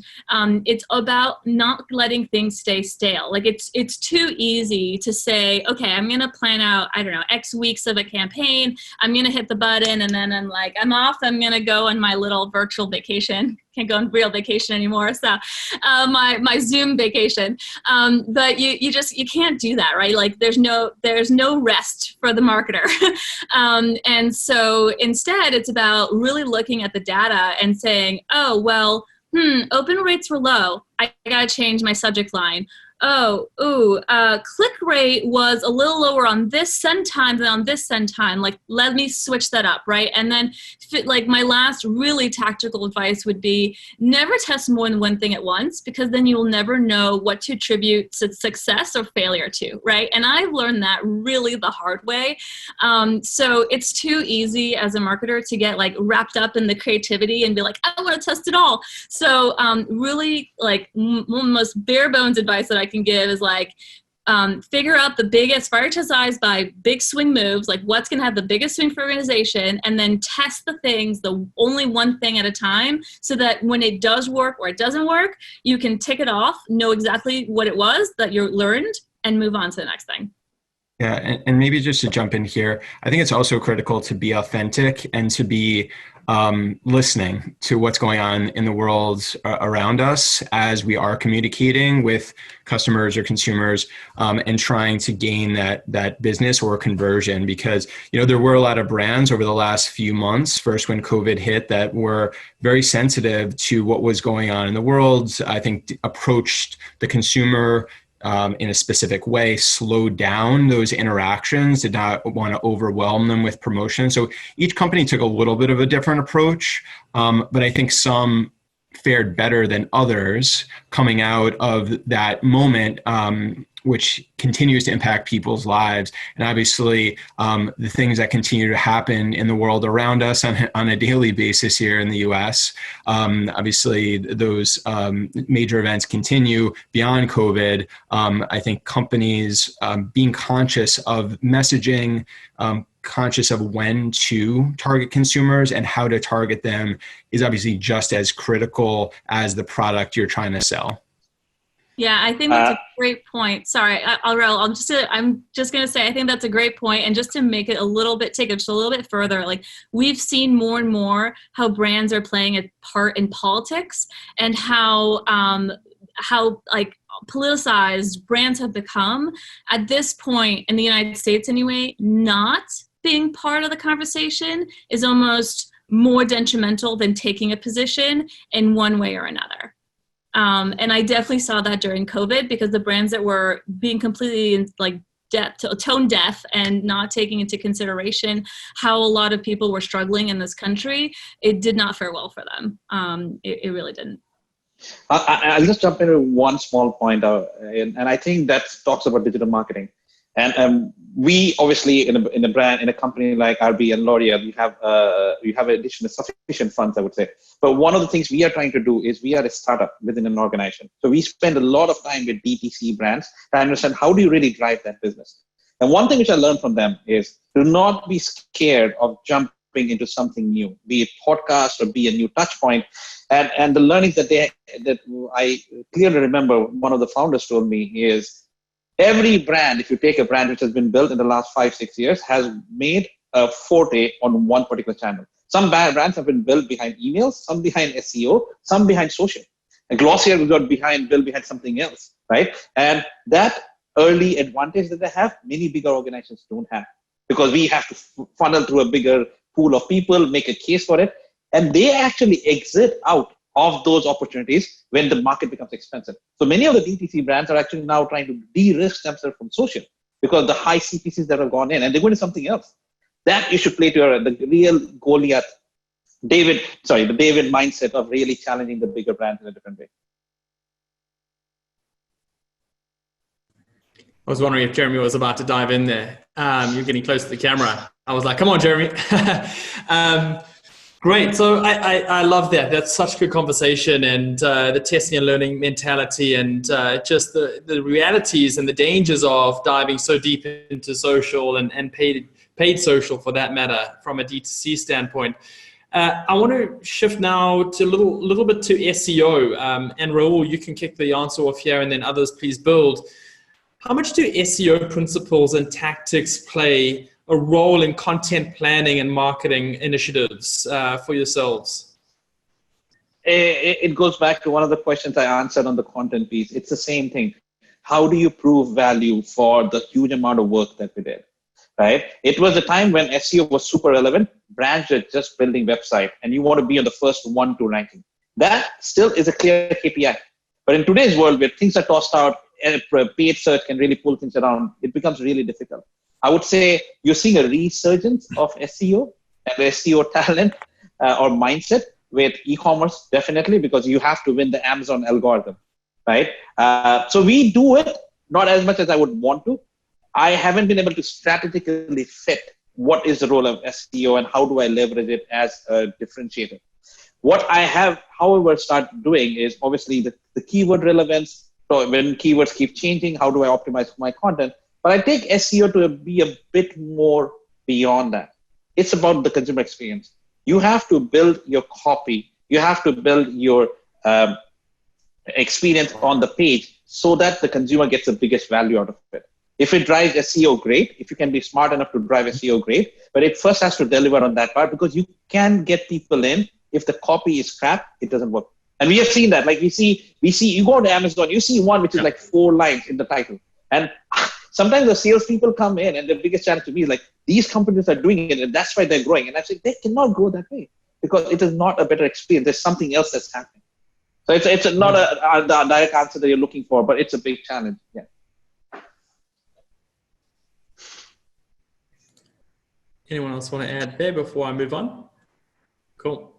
it's about not letting things stay stale. Like, it's too easy to say, okay, I'm going to plan out, I don't know, X weeks of a campaign. I'm going to hit the button, and then I'm like, I'm off. I'm going to go on my little virtual vacation. Can't go on real vacation anymore. So my Zoom vacation. But you can't do that, right? Like, there's no rest for the marketer. And so instead, it's about really looking at the data and saying, oh, well, open rates were low. I got to change my subject line. Click rate was a little lower on this send time than on this send time. Like, let me switch that up, right? And then, like, my last really tactical advice would be never test more than one thing at once, because then you will never know what to attribute success or failure to, right? And I've learned that really the hard way. So it's too easy as a marketer to get, like, wrapped up in the creativity and be like, I want to test it all. So really, like, one of the most bare bones advice that I can give is, like, figure out the biggest, prioritize by big swing moves, like what's going to have the biggest swing for organization, and then test the things, the only one thing at a time, so that when it does work or it doesn't work, you can tick it off, know exactly what it was that you learned, and move on to the next thing. Yeah, and maybe just to jump in here, I think it's also critical to be authentic and to be listening to what's going on in the world around us as we are communicating with customers or consumers, and trying to gain that business or conversion. Because, there were a lot of brands over the last few months, first when COVID hit, that were very sensitive to what was going on in the world. I think approached the consumer in a specific way, slowed down those interactions, did not want to overwhelm them with promotion. So each company took a little bit of a different approach, but I think some fared better than others coming out of that moment, which continues to impact people's lives. And obviously, the things that continue to happen in the world around us on a daily basis here in the US, obviously those major events continue beyond COVID. I think companies being conscious of messaging, conscious of when to target consumers and how to target them is obviously just as critical as the product you're trying to sell. Yeah, I think that's a great point. Sorry, I'm just going to say, I think that's a great point. And just to make it take it just a little bit further, like, we've seen more and more how brands are playing a part in politics, and how like politicized brands have become at this point in the United States anyway. Not being part of the conversation is almost more detrimental than taking a position in one way or another. And I definitely saw that during COVID, because the brands that were being completely, like, tone deaf and not taking into consideration how a lot of people were struggling in this country, it did not fare well for them. It really didn't. I'll just jump into one small point, and I think that talks about digital marketing. And we obviously in a company like RB and L'Oreal, we have additional sufficient funds, I would say. But one of the things we are trying to do is, we are a startup within an organization. So we spend a lot of time with DTC brands to understand how do you really drive that business. And one thing which I learned from them is, do not be scared of jumping into something new, be it podcast or be a new touch point. And the learnings that I clearly remember, one of the founders told me is, every brand, if you take a brand which has been built in the last 5-6 years, has made a forte on one particular channel. Some brands have been built behind emails, some behind SEO, some behind social. And Glossier got built behind something else, right? And that early advantage that they have, many bigger organizations don't have, because we have to funnel through a bigger pool of people, make a case for it. And they actually exit out of those opportunities when the market becomes expensive. So many of the DTC brands are actually now trying to de-risk themselves from social, because the high CPCs that have gone in, and they're going to something else. That you should play to the real Goliath, the David mindset of really challenging the bigger brands in a different way. I was wondering if Jeremy was about to dive in there. You're getting close to the camera. I was like, come on, Jeremy. Great. So I love that. That's such good conversation, and the testing and learning mentality, and just the realities and the dangers of diving so deep into social and paid social for that matter from a D2C standpoint. I want to shift now to a little bit to SEO. And Rahul, you can kick the answer off here, and then others please build. How much do SEO principles and tactics play a role in content planning and marketing initiatives for yourselves? It goes back to one of the questions I answered on the content piece. It's the same thing. How do you prove value for the huge amount of work that we did, right? It was a time when SEO was super relevant. Brands were just building website, and you want to be on the first 1-2 ranking. That still is a clear KPI. But in today's world, where things are tossed out, and paid search can really pull things around, it becomes really difficult. I would say you're seeing a resurgence of SEO and SEO talent or mindset with e-commerce, definitely, because you have to win the Amazon algorithm, right? So we do it, not as much as I would want to. I haven't been able to strategically fit what is the role of SEO and how do I leverage it as a differentiator. What I have, however, started doing is obviously the keyword relevance. So when keywords keep changing, how do I optimize my content? But I take SEO to be a bit more beyond that. It's about the consumer experience. You have to build your copy. You have to build your experience on the page so that the consumer gets the biggest value out of it. If it drives SEO, great. If you can be smart enough to drive SEO, great. But it first has to deliver on that part, because you can get people in. If the copy is crap, it doesn't work. And we have seen that. Like we see, you go to Amazon, you see one which is like 4 lines in the title. And sometimes the salespeople come in, and the biggest challenge to me is like, these companies are doing it, and that's why they're growing. And I say, they cannot grow that way, because it is not a better experience. There's something else that's happening. So it's not a direct answer that you're looking for, but it's a big challenge. Yeah. Anyone else want to add there before I move on? Cool.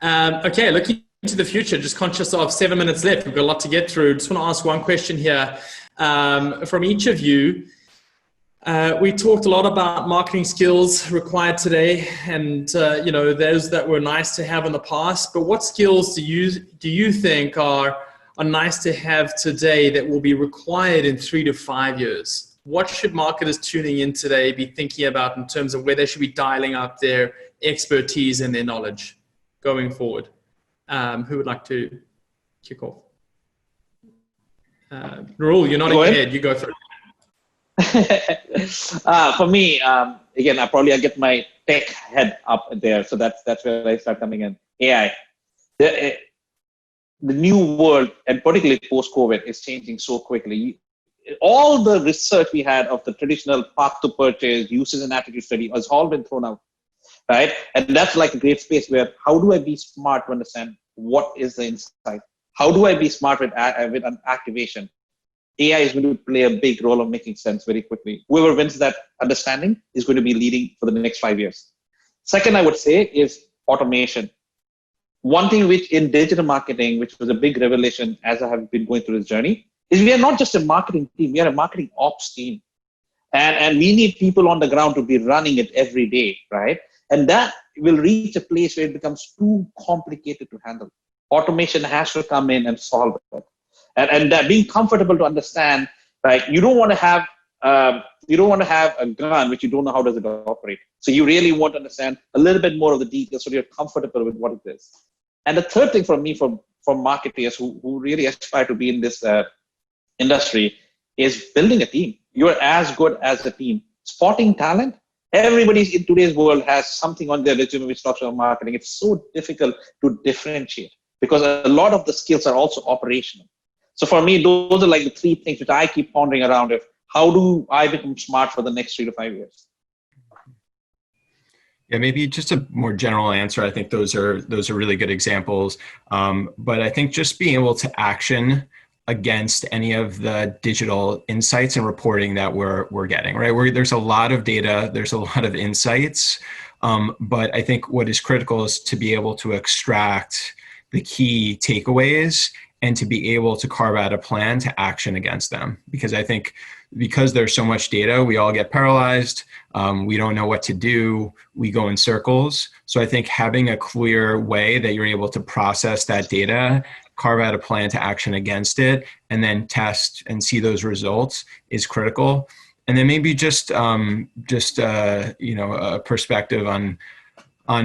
Okay, looking to the future, just conscious of 7 minutes left. We've got a lot to get through. Just want to ask one question here from each of you. We talked a lot about marketing skills required today, and those that were nice to have in the past. But what skills do you think are nice to have today that will be required in 3 to 5 years? What should marketers tuning in today be thinking about in terms of where they should be dialing up their expertise and their knowledge going forward? Who would like to kick off? Rahul, you're nodding your head. You go first. For me, again, I'll get my tech head up there. So that's where I start coming in. AI. The new world, and particularly post-COVID, is changing so quickly. All the research we had of the traditional path to purchase, usage and attitude study has all been thrown out, right? And that's like a great space where how do I be smart to understand what is the insight? How do I be smart with an activation? AI is going to play a big role of making sense very quickly. Whoever wins that understanding is going to be leading for the next 5 years. Second, I would say, is automation. One thing which in digital marketing, which was a big revelation as I have been going through this journey, is we are not just a marketing team, we are a marketing ops team. And we need people on the ground to be running it every day, right? And that will reach a place where it becomes too complicated to handle. Automation has to come in and solve it. And that being comfortable to understand, right? You don't want to have a gun which you don't know how does it operate. So you really want to understand a little bit more of the details so you're comfortable with what it is. And the third thing for me, for marketers who really aspire to be in this industry, is building a team. You're as good as a team. Spotting talent. Everybody in today's world has something on their resume which talks about marketing. It's so difficult to differentiate because a lot of the skills are also operational. So for me, those are like the 3 things which I keep pondering around. Of how do I become smart for the next 3 to 5 years? Yeah, maybe just a more general answer. I think those are really good examples. But I think just being able to action against any of the digital insights and reporting that we're getting, right? There's a lot of data, there's a lot of insights, but I think what is critical is to be able to extract the key takeaways and to be able to carve out a plan to action against them. Because I think because there's so much data, we all get paralyzed. We don't know what to do. We go in circles. So I think having a clear way that you're able to process that data, carve out a plan to action against it, and then test and see those results is critical. And then maybe just a perspective on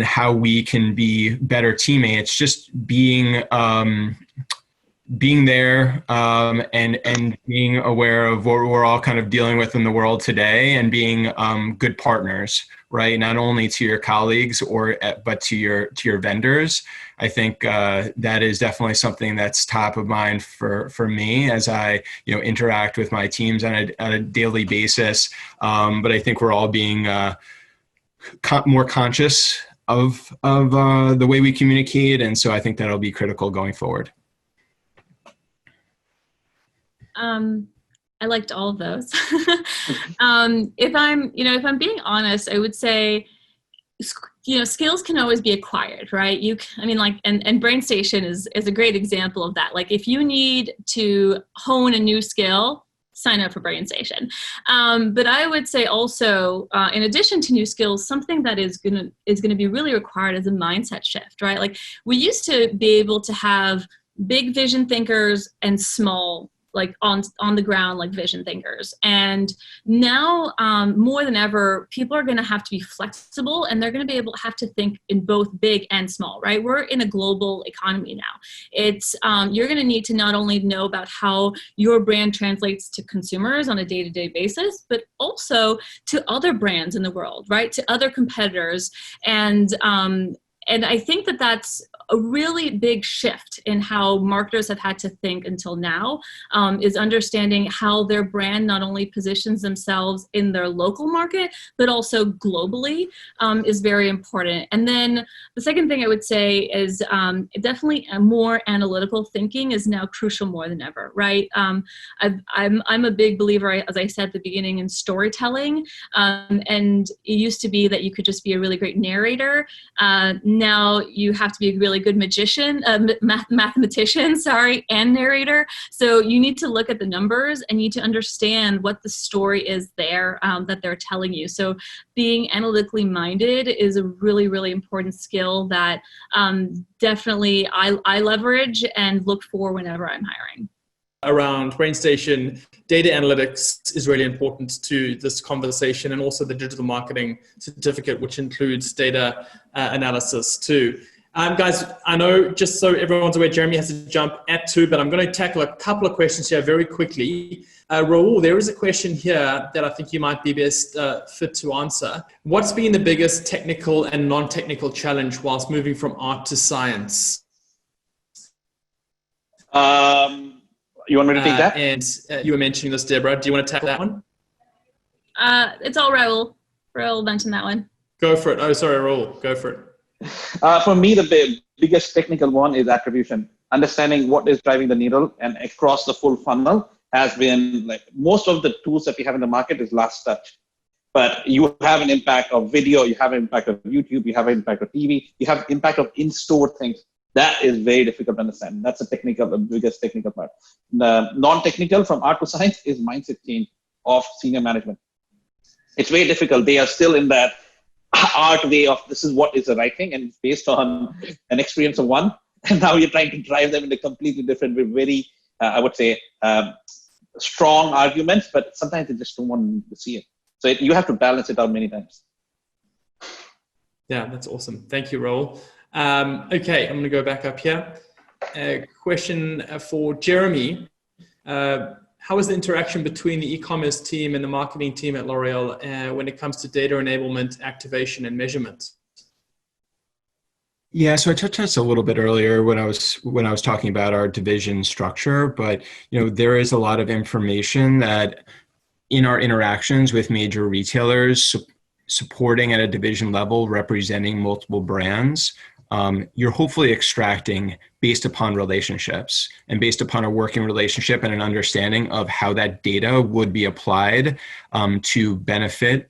how we can be better teammates, just being there and being aware of what we're all kind of dealing with in the world today, and being good partners, right? Not only to your colleagues but to your vendors. I think that is definitely something that's top of mind for me as I interact with my teams on a daily basis. But I think we're all being more conscious of the way we communicate, and so I think that'll be critical going forward. I liked all of those. If I'm being honest, I would say, skills can always be acquired, right? And BrainStation is a great example of that. Like, if you need to hone a new skill, sign up for BrainStation. But I would say also, in addition to new skills, something that is gonna be really required is a mindset shift, right? Like, we used to be able to have big vision thinkers and small, like on the ground, like vision thinkers. And now more than ever, people are going to have to be flexible, and they're going to be able to have to think in both big and small, right? We're in a global economy now. It's you're going to need to not only know about how your brand translates to consumers on a day-to-day basis, but also to other brands in the world, right? To other competitors. And I think that that's a really big shift in how marketers have had to think until now, is understanding how their brand not only positions themselves in their local market, but also globally, is very important. And then the second thing I would say is definitely a more analytical thinking is now crucial more than ever, right? I'm a big believer, as I said at the beginning, in storytelling. And it used to be that you could just be a really great narrator. Now you have to be a really good magician, mathematician, and narrator. So you need to look at the numbers and need to understand what the story is there that they're telling you. So being analytically minded is a really, really important skill that definitely I leverage and look for whenever I'm hiring. Around BrainStation, data analytics is really important to this conversation, and also the digital marketing certificate, which includes data analysis too. Guys, I know, just so everyone's aware, Jeremy has to jump at 2, but I'm going to tackle a couple of questions here very quickly. Rahul, there is a question here that I think you might be best fit to answer. What's been the biggest technical and non-technical challenge whilst moving from art to science? You want me to take that? And you were mentioning this, Deborah. Do you want to tackle that one? It's all Rahul. Rahul mentioned that one. Go for it. Oh, sorry, Rahul. Go for it. For me, the biggest technical one is attribution. Understanding what is driving the needle and across the full funnel has been, like, most of the tools that we have in the market is last touch. But you have an impact of video, you have an impact of YouTube, you have an impact of TV, you have impact of in-store things. That is very difficult to understand. That's the biggest technical part. The non-technical, from art to science, is mindset change of senior management. It's very difficult. They are still in that art way of this is what is the right thing, and it's based on an experience of one. And now you're trying to drive them in a completely different way, very, I would say, strong arguments, but sometimes they just don't want to see it. So you have to balance it out many times. Yeah, that's awesome. Thank you, Rahul. Okay, I'm going to go back up here. Question for Jeremy. How is the interaction between the e-commerce team and the marketing team at L'Oreal when it comes to data enablement, activation, and measurement? Yeah, so I touched on this a little bit earlier when I was talking about our division structure, but there is a lot of information that in our interactions with major retailers supporting at a division level, representing multiple brands, you're hopefully extracting based upon relationships and based upon a working relationship and an understanding of how that data would be applied to benefit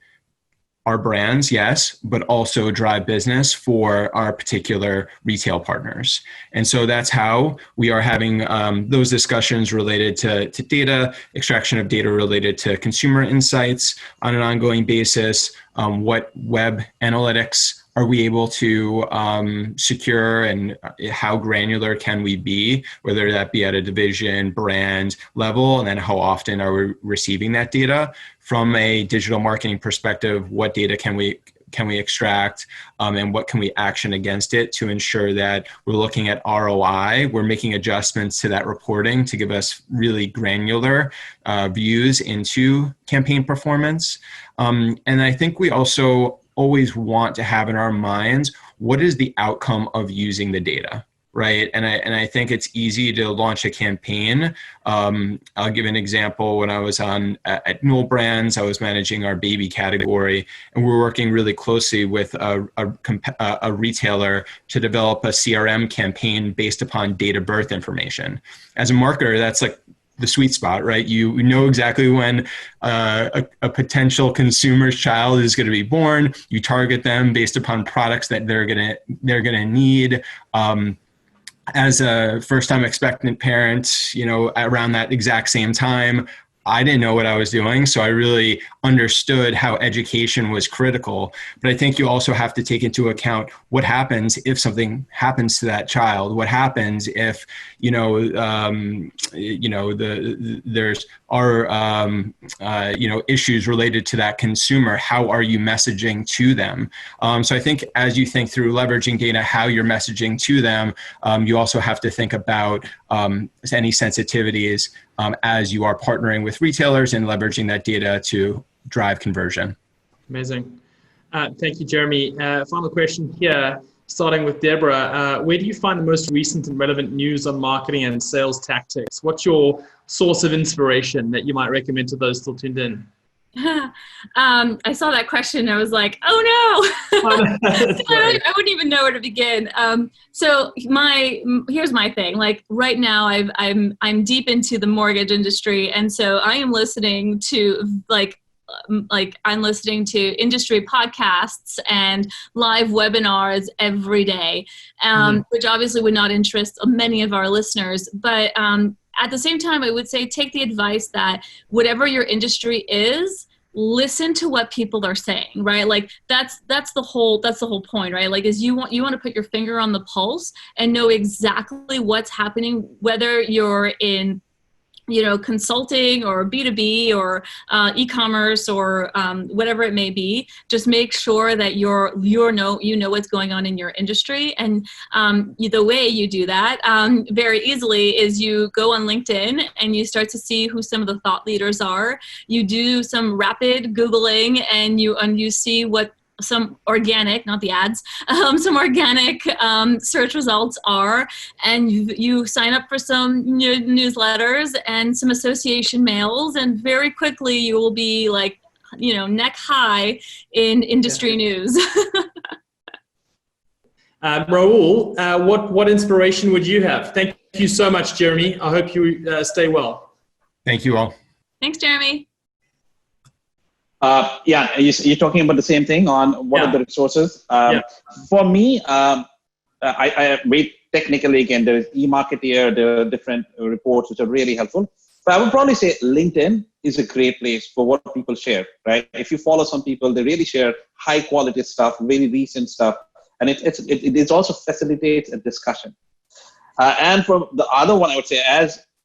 our brands, yes, but also drive business for our particular retail partners. And so that's how we are having those discussions related to data, extraction of data related to consumer insights on an ongoing basis. What web analytics are we able to secure, and how granular can we be, whether that be at a division, brand level, and then how often are we receiving that data? From a digital marketing perspective, what data can we extract, and what can we action against it to ensure that we're looking at ROI, we're making adjustments to that reporting to give us really granular views into campaign performance. And I think we also always want to have in our minds, what is the outcome of using the data, right? And I think it's easy to launch a campaign. I'll give an example. When I was at Newell Brands, I was managing our baby category, and we were working really closely with a retailer to develop a CRM campaign based upon date of birth information. As a marketer, that's like the sweet spot, right? You know exactly when a potential consumer's child is going to be born. You target them based upon products that they're gonna need. As a first-time expectant parent, around that exact same time, I didn't know what I was doing, so I really understood how education was critical. But I think you also have to take into account what happens if something happens to that child. What happens if there's issues related to that consumer? How are you messaging to them? So I think as you think through leveraging data, how you're messaging to them, you also have to think about any sensitivities as you are partnering with retailers and leveraging that data to drive conversion. Amazing. Thank you, Jeremy. Final question here, starting with Deborah. Where do you find the most recent and relevant news on marketing and sales tactics? What's your source of inspiration that you might recommend to those still tuned in? I saw that question and I was like, oh no, I wouldn't even know where to begin. So here's my thing. Like right now I'm deep into the mortgage industry. And so I am listening to I'm listening to industry podcasts and live webinars every day, which obviously would not interest many of our listeners, but, at the same time, I would say take the advice that whatever your industry is, listen to what people are saying, right? Like that's the whole point, right? Like is you want to put your finger on the pulse and know exactly what's happening, whether you're in consulting or B2B or e-commerce or whatever it may be. Just make sure that you know what's going on in your industry. And the way you do that very easily is you go on LinkedIn and you start to see who some of the thought leaders are. You do some rapid Googling and you see what some organic, not the ads, some organic search results are, and you sign up for some newsletters and some association mails, and very quickly you will be like, neck high in industry news. Rahul, what inspiration would you have? Thank you so much, Jeremy. I hope you stay well. Thank you all. Thanks, Jeremy. You're talking about the same thing on what are the resources. For me, I wait technically again, there is eMarketeer, there are different reports which are really helpful. But I would probably say LinkedIn is a great place for what people share, right? If you follow some people, they really share high quality stuff, very recent stuff. And it also facilitates a discussion. And for the other one, I would say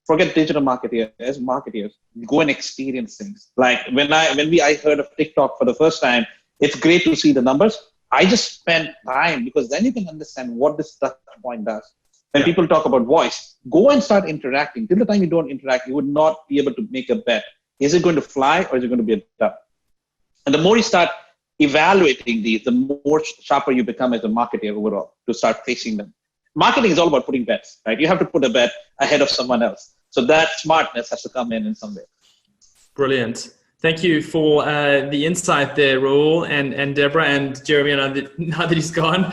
forget digital marketing. As marketers, go and experience things. Like when I heard of TikTok for the first time, it's great to see the numbers. I just spent time because then you can understand what this touch point does. When people talk about voice, go and start interacting. Till the time you don't interact, you would not be able to make a bet. Is it going to fly or is it going to be a dud? And the more you start evaluating these, the more sharper you become as a marketer overall to start facing them. Marketing is all about putting bets, right? You have to put a bet ahead of someone else. So that smartness has to come in some way. Brilliant. Thank you for the insight there, Rahul and Deborah and Jeremy, now that he's gone.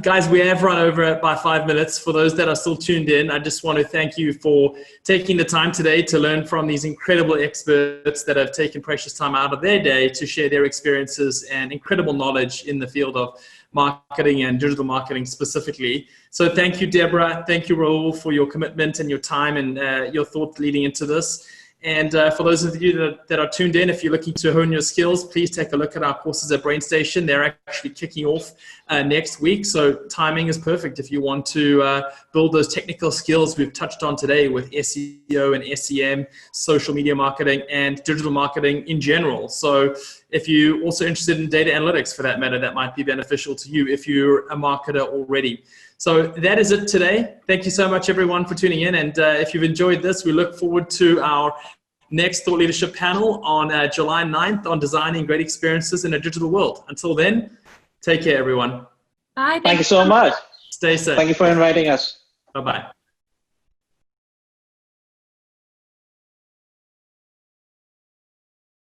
Guys, we have run over it by 5 minutes. For those that are still tuned in, I just want to thank you for taking the time today to learn from these incredible experts that have taken precious time out of their day to share their experiences and incredible knowledge in the field of marketing and digital marketing specifically. So thank you, Deborah. Thank you, Rahul, for your commitment and your time and your thoughts leading into this. And for those of you that are tuned in, if you're looking to hone your skills, please take a look at our courses at BrainStation. They're actually kicking off next week. So timing is perfect if you want to build those technical skills we've touched on today with SEO and SEM, social media marketing, and digital marketing in general. So if you're also interested in data analytics, for that matter, that might be beneficial to you if you're a marketer already. So that is it today. Thank you so much, everyone, for tuning in. And if you've enjoyed this, we look forward to our next Thought Leadership panel on July 9th on designing great experiences in a digital world. Until then, take care, everyone. Bye. Thank you so much. Stay safe. Thank you for inviting us. Bye-bye.